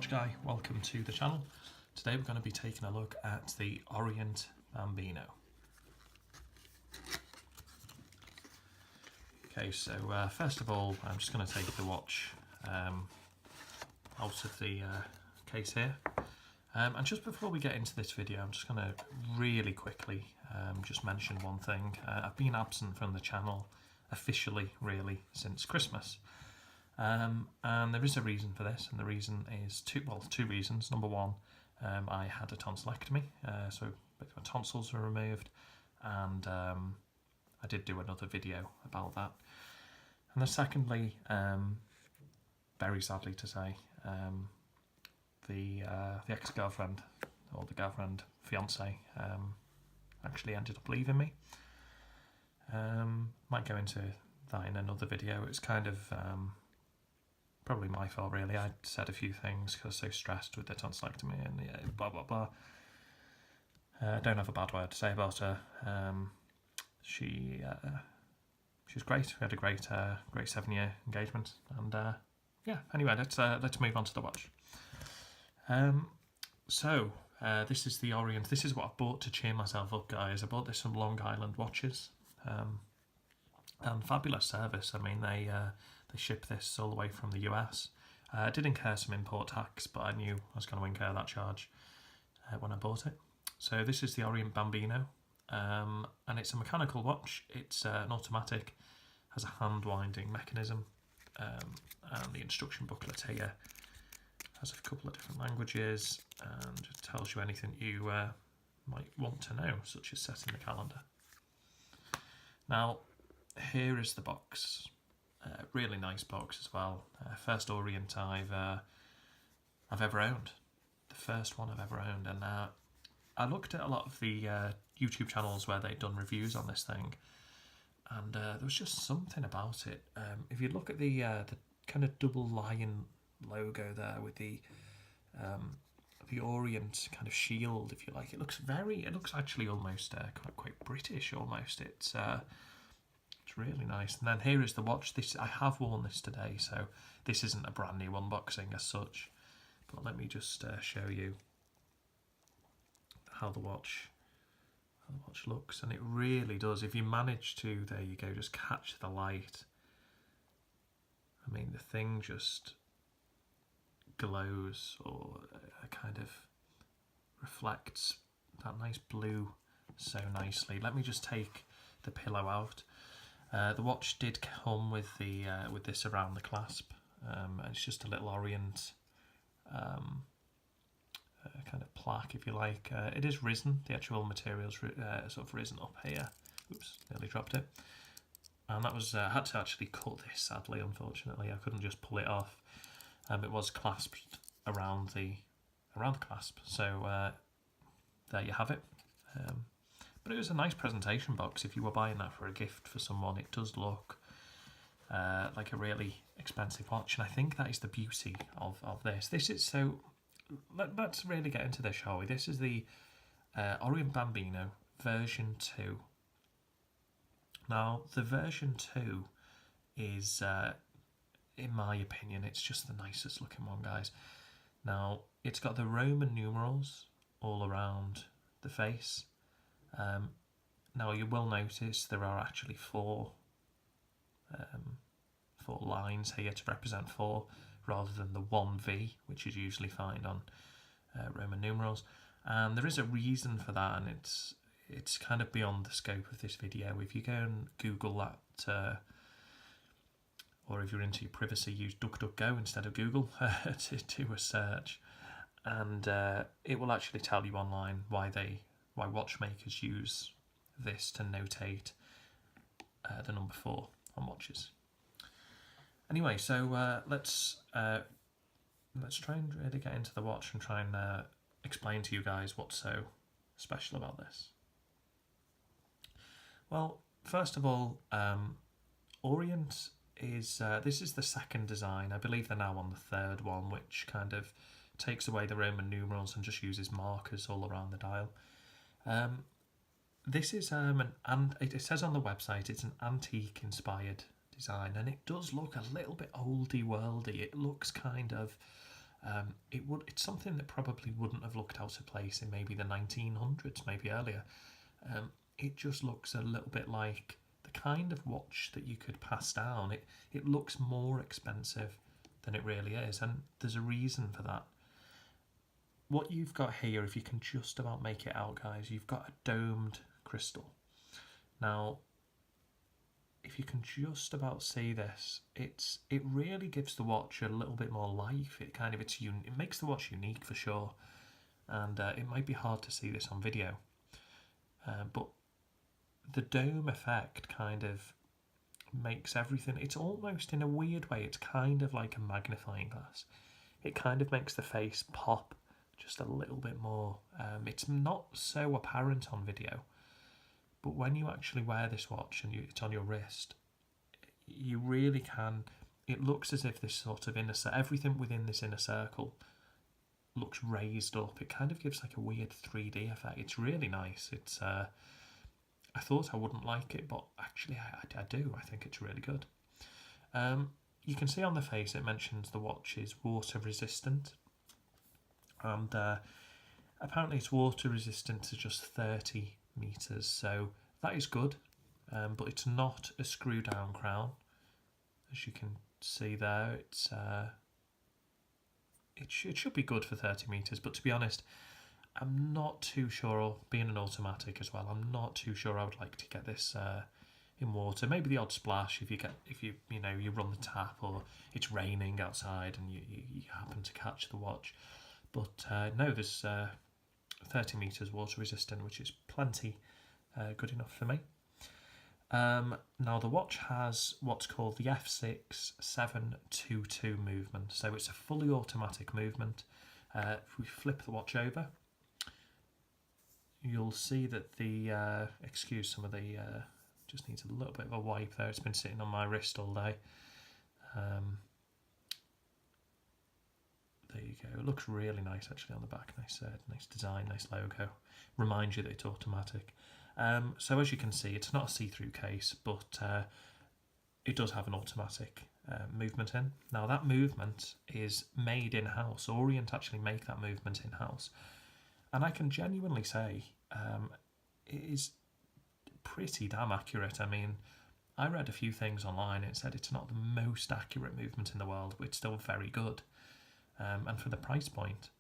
Guy, welcome to the channel. Today we're going to be taking a look at the Orient Bambino. Okay, so first of all I'm just going to take the watch out of the case here. And just before we get into this video, I'm just going to really quickly just mention one thing. I've been absent from the channel officially really since Christmas. And there is a reason for this, and the reason is two reasons. Number one, I had a tonsillectomy, so my tonsils were removed, and I did do another video about that. And then secondly, very sadly to say, the ex-girlfriend, or the girlfriend, fiance, actually ended up leaving me. Might go into that in another video. It's kind of probably my fault really. I said a few things because I was so stressed with the tonsillectomy and blah blah blah. Don't have a bad word to say about her. She was great. We had a great 7-year engagement, and yeah. Anyway, let's move on to the watch. So this is the Orient. This is what I bought to cheer myself up, guys. I bought this from Long Island Watches, and fabulous service. I mean, they ship this all the way from the US. I did incur some import tax, but I knew I was going to incur that charge when I bought it. So this is the Orient Bambino, and it's a mechanical watch. It's an automatic, has a hand winding mechanism, and the instruction booklet here has a couple of different languages and it tells you anything you might want to know, such as setting the calendar. Now, here is the box. Really nice box as well. First Orient I've ever owned. The first one I've ever owned. And I looked at a lot of the YouTube channels where they'd done reviews on this thing, and there was just something about it. If you look at the kind of double lion logo there with the Orient kind of shield, if you like, it looks actually almost quite British almost. It's really nice. And then here is the watch. I have worn this today, so this isn't a brand new unboxing as such, but let me just show you how the watch looks. And it really does, if you manage to, there you go, just catch the light. I mean, the thing just glows, or kind of reflects that nice blue so nicely. Let me just take the pillow out. The watch did come with the with this around the clasp. It's just a little Orient kind of plaque, if you like. It is risen. The actual material's sort of risen up here. Oops, nearly dropped it. And that was I had to actually cut this. Sadly, unfortunately, I couldn't just pull it off. It was clasped around the clasp. So there you have it. But it was a nice presentation box. If you were buying that for a gift for someone, it does look like a really expensive watch, and I think that is the beauty of this. This is so. Let's really get into this, shall we? This is the Orient Bambino version 2. Now, the version 2 is, in my opinion, it's just the nicest looking one, guys. Now, it's got the Roman numerals all around the face. Now you will notice there are actually four lines here to represent 4, rather than the 1V, which is usually found on Roman numerals. And there is a reason for that, and it's kind of beyond the scope of this video. If you go and Google that, or if you're into your privacy, use DuckDuckGo instead of Google to do a search, and it will actually tell you online why watchmakers use this to notate the number 4 on watches. Anyway, so let's try and really get into the watch and try and explain to you guys what's so special about this. Well, first of all, Orient is this is the second design. I believe they're now on the third one, which kind of takes away the Roman numerals and just uses markers all around the dial. This is and it says on the website it's an antique inspired design, and it does look a little bit oldie worldy. It looks kind of It's something that probably wouldn't have looked out of place in maybe the 1900s, maybe earlier. It just looks a little bit like the kind of watch that you could pass down. It looks more expensive than it really is, and there's a reason for that. What you've got here, if you can just about make it out, guys, you've got a domed crystal. Now, if you can just about see this, it really gives the watch a little bit more life. It makes the watch unique for sure, and it might be hard to see this on video, but the dome effect kind of makes everything. It's almost, in a weird way, it's kind of like a magnifying glass. It kind of makes the face pop just a little bit more. It's not so apparent on video, but when you actually wear this watch and it's on your wrist, you really can. It looks as if this sort of everything within this inner circle looks raised up. It kind of gives like a weird 3D effect. It's really nice. It's I thought I wouldn't like it, but actually I do. I think it's really good. You can see on the face it mentions the watch is water resistant, and apparently it's water resistant to just 30 meters, so that is good. But it's not a screw down crown, as you can see there. It should be good for 30 meters, but to be honest, I'm not too sure. Being an automatic as well, I'm not too sure I would like to get this in water. Maybe the odd splash if you run the tap or it's raining outside and you happen to catch the watch. But no, there's 30 meters water resistant, which is plenty good enough for me. Now the watch has what's called the F6-722 movement, so it's a fully automatic movement. If we flip the watch over, you'll see that the excuse some of the just needs a little bit of a wipe there. It's been sitting on my wrist all day. There you go. It looks really nice actually on the back. Nice design, nice logo. Reminds you that it's automatic. So as you can see, it's not a see-through case, but it does have an automatic movement in. Now that movement is made in-house. Orient actually make that movement in-house. And I can genuinely say it is pretty damn accurate. I mean, I read a few things online. It said it's not the most accurate movement in the world, but it's still very good. And for the price point,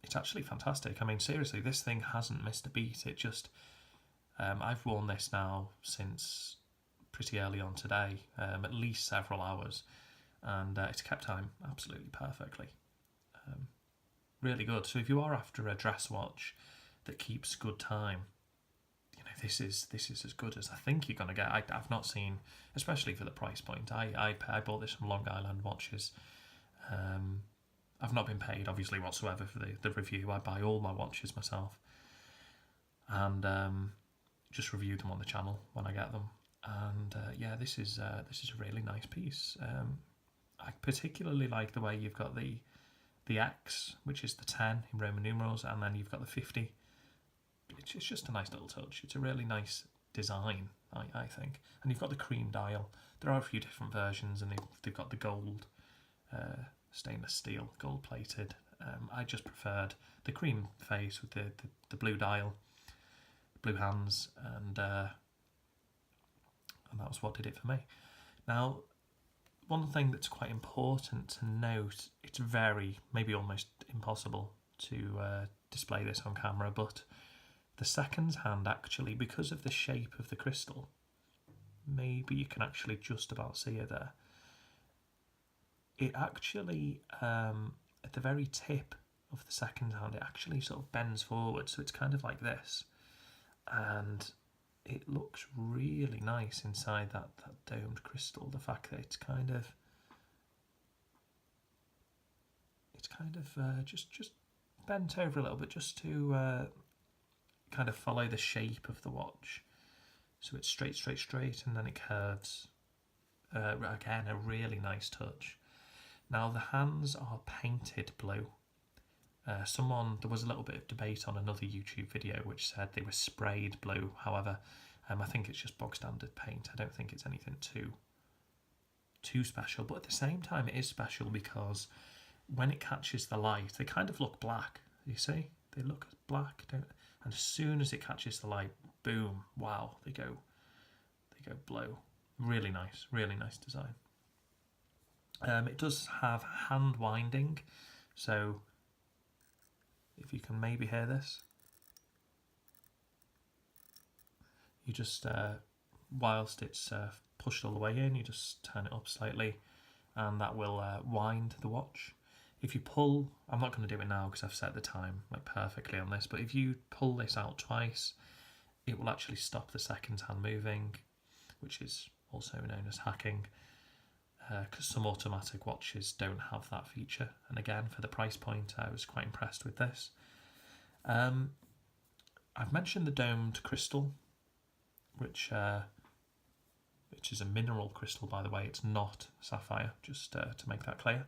it's actually fantastic. I mean, seriously, this thing hasn't missed a beat. It just, I've worn this now since pretty early on today, at least several hours, and it's kept time absolutely perfectly. Really good. So if you are after a dress watch that keeps good time, this is as good as I think you're going to get. I've not seen, especially for the price point. I bought this from Long Island Watches. I've not been paid, obviously, whatsoever for the review. I buy all my watches myself, and just review them on the channel when I get them. And yeah, this is a really nice piece. I particularly like the way you've got the X, which is the 10 in Roman numerals, and then you've got the 50. It's just a nice little touch. It's a really nice design, I think. And you've got the cream dial. There are a few different versions, and they've got the gold stainless steel, gold plated. I just preferred the cream face with the blue dial, blue hands, and that was what did it for me. Now, one thing that's quite important to note, it's maybe almost impossible to display this on camera, but the seconds hand actually, because of the shape of the crystal, maybe you can actually just about see it there. It actually, at the very tip of the second hand, it actually sort of bends forward, so it's kind of like this. And it looks really nice inside that domed crystal. The fact that it's kind of just bent over a little bit, just to kind of follow the shape of the watch. So it's straight, and then it curves. Again, a really nice touch. Now the hands are painted blue. There was a little bit of debate on another YouTube video which said they were sprayed blue. However, I think it's just bog standard paint. I don't think it's anything too too special, but at the same time it is special because when it catches the light, they kind of look black. You see, they look black, don't they? And as soon as it catches the light, boom! Wow, they go blue. Really nice design. It does have hand winding, so if you can maybe hear this, you just whilst it's pushed all the way in, you just turn it up slightly, and that will wind the watch. If you pull, I'm not going to do it now because I've set the time like perfectly on this, but if you pull this out twice, it will actually stop the second hand moving, which is also known as hacking, because some automatic watches don't have that feature. And again, for the price point, I was quite impressed with this. I've mentioned the domed crystal, which is a mineral crystal, by the way. It's not sapphire, just to make that clear.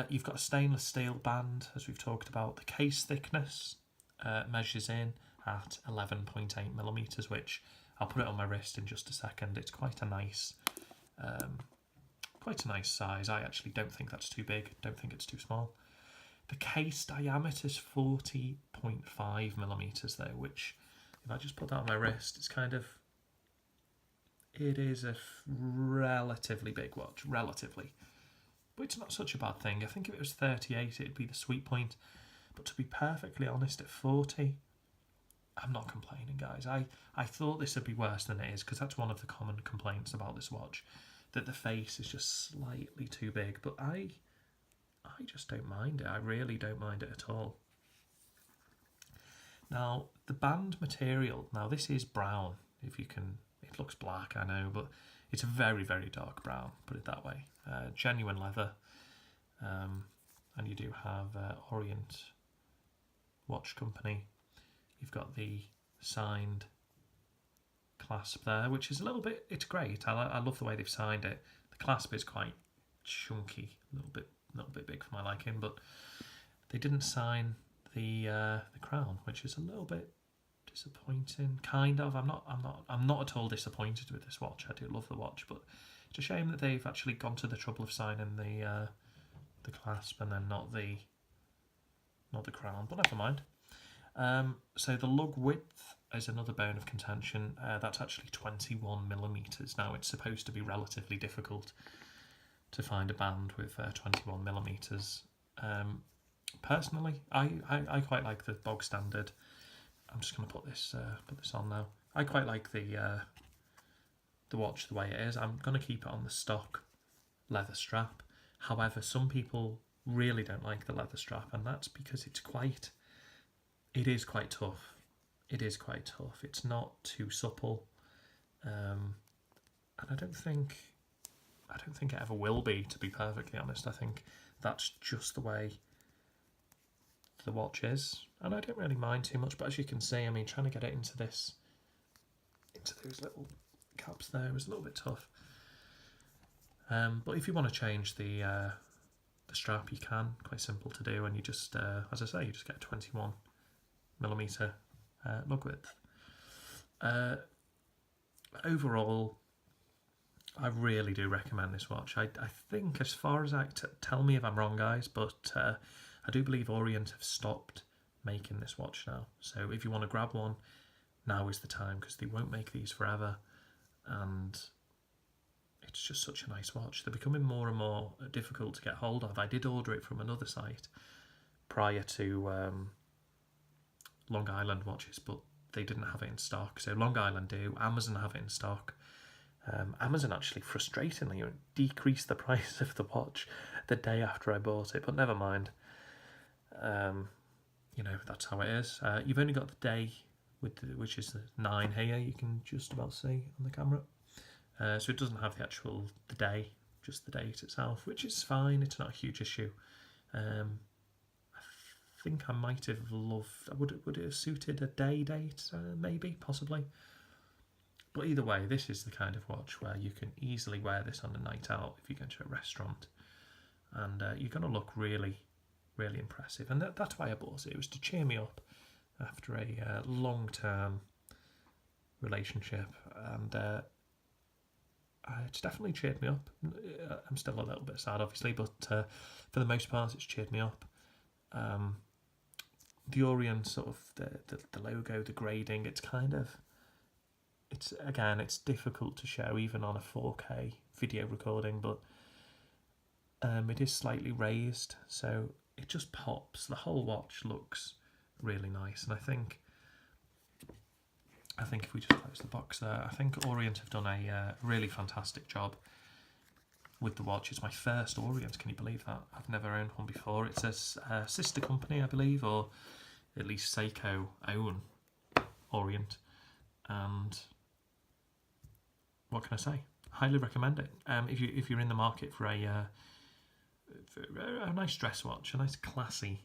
You've got a stainless steel band, as we've talked about. The case thickness measures in at 11.8 millimeters, which I'll put it on my wrist in just a second. It's quite a nice size. I actually don't think that's too big. Don't think it's too small. The case diameter is 40.5 millimeters though, which if I just put that on my wrist, it is a relatively big watch, relatively. But it's not such a bad thing. I think if it was 38, it'd be the sweet point. But to be perfectly honest, at 40, I'm not complaining, guys. I thought this would be worse than it is, because that's one of the common complaints about this watch, that the face is just slightly too big. But I just don't mind it. I really don't mind it at all. Now, the band material, now this is brown, if you can, it looks black, I know, but it's a very, very dark brown, put it that way. Genuine leather, and you do have Orient Watch Company. You've got the signed clasp there, which is a little bit, it's great. I love the way they've signed it. The clasp is quite chunky, a little bit big for my liking, but they didn't sign the crown, which is a little bit disappointing. Kind of. I'm not at all disappointed with this watch. I do love the watch, but it's a shame that they've actually gone to the trouble of signing the clasp and then not the crown. But never mind. So the lug width is another bone of contention. That's actually 21 millimeters. Now it's supposed to be relatively difficult to find a band with 21 millimeters. Personally, I quite like the bog standard. I'm just going to put this on now. I quite like the watch the way it is. I'm going to keep it on the stock leather strap. However, some people really don't like the leather strap, and that's because it is quite tough. It is quite tough. It's not too supple, and I don't think it ever will be, to be perfectly honest. I think that's just the way the watch is, and I don't really mind too much. But as you can see, I mean, trying to get it into those little caps there was a little bit tough. But if you want to change the strap, you can. Quite simple to do, and you just, as I say, you just get a 21 millimeter lug width. Overall, I really do recommend this watch. I think, as far as tell me if I'm wrong, guys, but I do believe Orient have stopped making this watch now. So if you want to grab one, now is the time, because they won't make these forever, and it's just such a nice watch. They're becoming more and more difficult to get hold of. I did order it from another site prior to Long Island watches, but they didn't have it in stock. So Long Island do, Amazon have it in stock. Amazon actually, frustratingly, decreased the price of the watch the day after I bought it, but never mind. That's how it is. You've only got the day, which is the 9 here, you can just about see on the camera. So it doesn't have the day, just the date itself, which is fine. It's not a huge issue. I think I might have loved, would it have suited a day date, maybe, possibly. But either way, this is the kind of watch where you can easily wear this on a night out if you go to a restaurant, and you're going to look really, really impressive. And that's why I bought it. It was to cheer me up after a long-term relationship, and it's definitely cheered me up. I'm still a little bit sad, obviously, but for the most part, it's cheered me up. The Orient sort of the logo, the grading, it's difficult to show even on a 4K video recording, but it is slightly raised, so it just pops. The whole watch looks really nice, and I think if we just close the box there, I think Orient have done a really fantastic job with the watch. It's my first Orient, can you believe that? I've never owned one before. It's a sister company, I believe, or at least Seiko own Orient, and what can I say? Highly recommend it. If you're in the market for a nice dress watch, a nice classy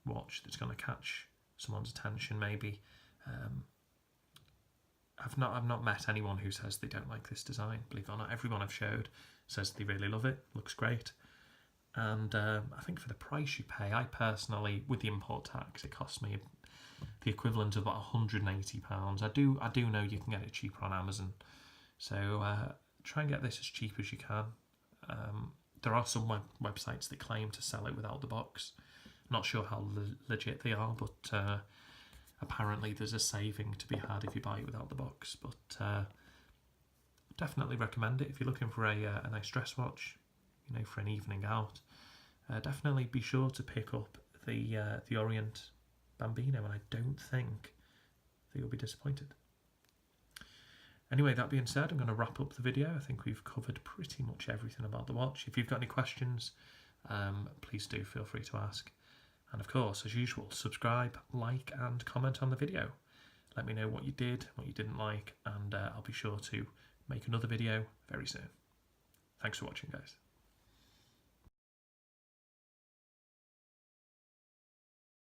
watch that's going to catch someone's attention, maybe. I've not met anyone who says they don't like this design. Believe it or not, everyone I've showed says they really love it. Looks great, and I think for the price you pay, I personally, with the import tax, it cost me the equivalent of about £180. I do know you can get it cheaper on Amazon, so try and get this as cheap as you can. There are some websites that claim to sell it without the box. Not sure how legit they are, but apparently there's a saving to be had if you buy it without the box. But definitely recommend it if you're looking for a nice dress watch, for an evening out. Definitely be sure to pick up the Orient Bambino, and I don't think that you'll be disappointed. Anyway, that being said, I'm going to wrap up the video. I think we've covered pretty much everything about the watch. If you've got any questions, please do feel free to ask. And of course, as usual, subscribe, like and comment on the video. Let me know what you did, what you didn't like, and I'll be sure to make another video very soon. Thanks for watching, guys.